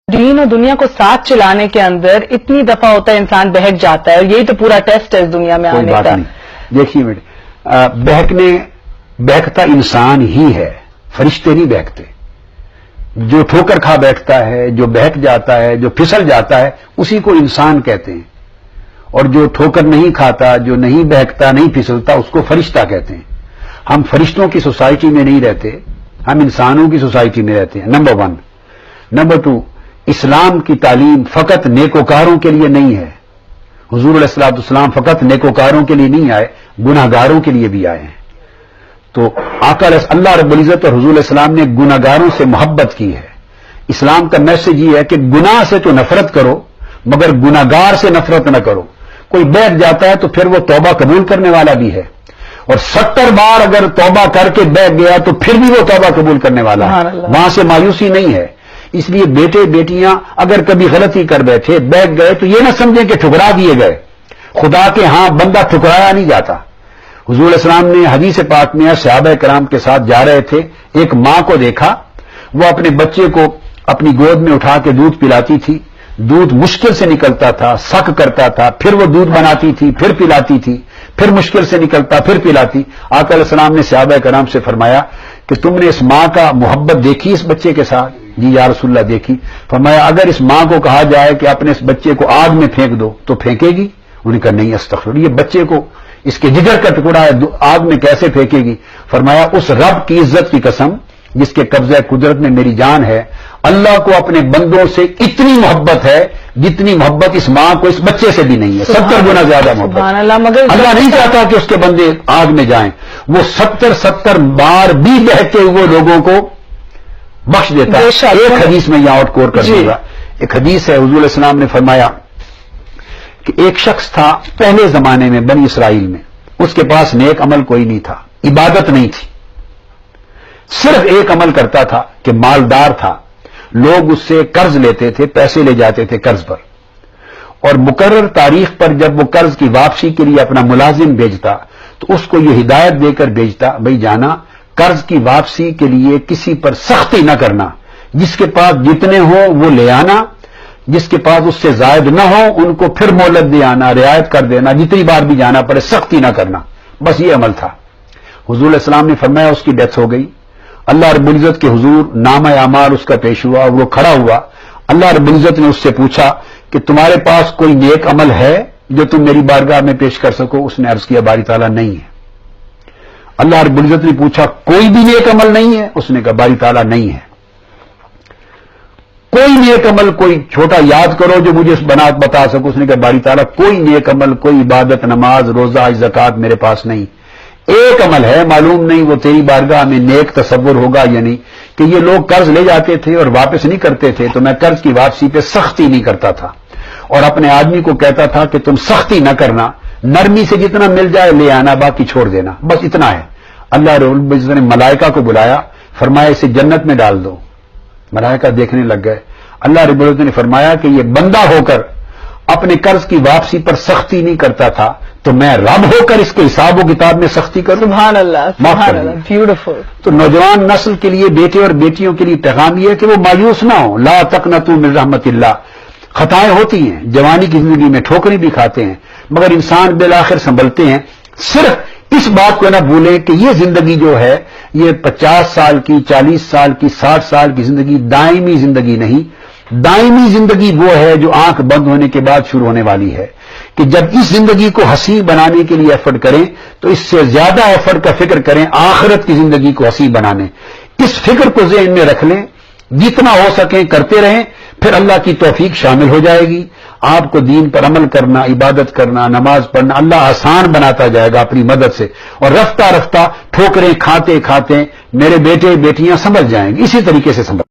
دین اور دنیا کو ساتھ چلانے کے اندر اتنی دفعہ ہوتا ہے انسان بہک جاتا ہے، اور یہی تو پورا ٹیسٹ ہے اس دنیا میں آنے کا۔ دیکھیے بہکتا انسان ہی ہے، فرشتے نہیں بہکتے۔ جو ٹھوکر کھا بیٹھتا ہے، جو بہک جاتا ہے، جو پھسل جاتا ہے، اسی کو انسان کہتے ہیں، اور جو ٹھوکر نہیں کھاتا، جو نہیں بہکتا، نہیں پھسلتا، اس کو فرشتہ کہتے ہیں۔ ہم فرشتوں کی سوسائٹی میں نہیں رہتے، ہم انسانوں کی سوسائٹی میں رہتے ہیں، نمبر 1۔ نمبر 2، اسلام کی تعلیم فقط نیکوکاروں کے لیے نہیں ہے۔ حضور علیہ الصلوۃ والسلام فقط نیکوکاروں کے لیے نہیں آئے، گناہگاروں کے لیے بھی آئے ہیں۔ تو آقا اللہ رب العزت اور حضور علیہ السلام نے گناہگاروں سے محبت کی ہے۔ اسلام کا میسج یہ ہے کہ گناہ سے تو نفرت کرو، مگر گناہگار سے نفرت نہ کرو۔ کوئی بیٹھ جاتا ہے تو پھر وہ توبہ قبول کرنے والا بھی ہے، اور 70 بار اگر توبہ کر کے بیٹھ گیا تو پھر بھی وہ توبہ قبول کرنے والا ہے، وہاں سے مایوسی نہیں ہے۔ اس لیے بیٹے بیٹیاں اگر کبھی غلطی کر بیٹھے، بیٹھ گئے، تو یہ نہ سمجھیں کہ ٹھکرا دیے گئے۔ خدا کے ہاں بندہ ٹھکرایا نہیں جاتا۔ حضور علیہ السلام نے حدیث پاک میں صحابہ کرام کے ساتھ جا رہے تھے، ایک ماں کو دیکھا، وہ اپنے بچے کو اپنی گود میں اٹھا کے دودھ پلاتی تھی، دودھ مشکل سے نکلتا تھا، سک کرتا تھا، پھر وہ دودھ بناتی تھی، پھر پلاتی تھی، پھر مشکل سے نکلتا، پھر پلاتی۔ آقا علیہ السلام نے صحابہ کرام سے فرمایا کہ تم نے اس ماں کا محبت دیکھی اس بچے کے ساتھ؟ جی یا رسول اللہ دیکھی۔ فرمایا اگر اس ماں کو کہا جائے کہ اپنے اس بچے کو آگ میں پھینک دو تو پھینکے گی؟ انہوں نے کہا نہیں، استغفر، یہ بچے کو، اس کے جگر کا ٹکڑا ہے، آگ میں کیسے پھینکے گی؟ فرمایا اس رب کی عزت کی قسم جس کے قبضہ قدرت میں میری جان ہے، اللہ کو اپنے بندوں سے اتنی محبت ہے جتنی محبت اس ماں کو اس بچے سے بھی نہیں ہے، 70 گنا زیادہ محبت۔ اللہ نہیں چاہتا کہ اس کے بندے آگ میں جائیں، وہ 70 بار بھی بہتے ہوئے لوگوں کو بخش دیتا ہے۔ ایک حدیث میں یہاں آؤٹ کور کر دوں گا، ایک حدیث ہے، حضور علیہ السلام نے فرمایا کہ ایک شخص تھا پہلے زمانے میں بنی اسرائیل میں، اس کے پاس نیک عمل کوئی نہیں تھا، عبادت نہیں تھی، صرف ایک عمل کرتا تھا کہ مالدار تھا، لوگ اس سے قرض لیتے تھے، پیسے لے جاتے تھے قرض پر، اور مقرر تاریخ پر جب وہ قرض کی واپسی کے لیے اپنا ملازم بھیجتا تو اس کو یہ ہدایت دے کر بھیجتا، بھئی جانا قرض کی واپسی کے لیے کسی پر سختی نہ کرنا، جس کے پاس جتنے ہوں وہ لے آنا، جس کے پاس اس سے زائد نہ ہو ان کو پھر مہلت دے آنا، رعایت کر دینا، جتنی بار بھی جانا پڑے سختی نہ کرنا، بس یہ عمل تھا۔ حضور علیہ السلام نے فرمایا اس کی ڈیتھ ہو گئی، اللہ رب العزت کے حضور نامہ اعمال اس کا پیش ہوا، وہ کھڑا ہوا، اللہ رب العزت نے اس سے پوچھا کہ تمہارے پاس کوئی نیک عمل ہے جو تم میری بارگاہ میں پیش کر سکو؟ اس نے عرض کیا باری تعالیٰ نہیں ہے۔ اللہ رب العزت نے پوچھا کوئی بھی نیک عمل نہیں ہے؟ اس نے کہا باری تعالیٰ نہیں ہے۔ کوئی نیک عمل، کوئی چھوٹا یاد کرو جو مجھے بتا سکو؟ اس نے کہا باری تعالیٰ کوئی نیک عمل، کوئی عبادت، نماز، روزہ، زکوٰۃ میرے پاس نہیں۔ ایک عمل ہے، معلوم نہیں وہ تیری بارگاہ میں نیک تصور ہوگا یا نہیں، کہ یہ لوگ قرض لے جاتے تھے اور واپس نہیں کرتے تھے تو میں قرض کی واپسی پہ سختی نہیں کرتا تھا، اور اپنے آدمی کو کہتا تھا کہ تم سختی نہ کرنا، نرمی سے جتنا مل جائے لے آنا، باقی چھوڑ دینا، بس اتنا ہے۔ اللہ رب العزت نے ملائکہ کو بلایا، فرمایا اسے جنت میں ڈال دو۔ ملائکہ دیکھنے لگ گئے، اللہ رب العزت نے فرمایا کہ یہ بندہ ہو کر اپنے قرض کی واپسی پر سختی نہیں کرتا تھا تو میں رب ہو کر اس کے حساب و کتاب میں سختی کروں؟ سبحان اللہ، سبحان اللہ، بیوٹیفل۔ تو نوجوان نسل کے لیے، بیٹے اور بیٹیوں کے لیے پیغام یہ ہے کہ وہ مایوس نہ ہوں، لا تقنطوا من رحمت اللہ۔ خطائیں ہوتی ہیں، جوانی کی زندگی میں ٹھوکریں بھی کھاتے ہیں، مگر انسان بالآخر سنبھلتے ہیں۔ صرف اس بات کو نہ بھولیں کہ یہ زندگی جو ہے یہ 50 سال کی، 40 سال کی، 60 سال کی زندگی دائمی زندگی نہیں۔ دائمی زندگی وہ ہے جو آنکھ بند ہونے کے بعد شروع ہونے والی ہے، کہ جب اس زندگی کو حسین بنانے کے لیے ایفرٹ کریں تو اس سے زیادہ ایفرٹ کا فکر کریں آخرت کی زندگی کو حسین بنانے۔ اس فکر کو ذہن میں رکھ لیں، جتنا ہو سکیں کرتے رہیں، پھر اللہ کی توفیق شامل ہو جائے گی۔ آپ کو دین پر عمل کرنا، عبادت کرنا، نماز پڑھنا اللہ آسان بناتا جائے گا اپنی مدد سے، اور رفتہ رفتہ ٹھوکریں کھاتے کھاتے میرے بیٹے بیٹیاں سمجھ جائیں گے، اسی طریقے سے سمجھ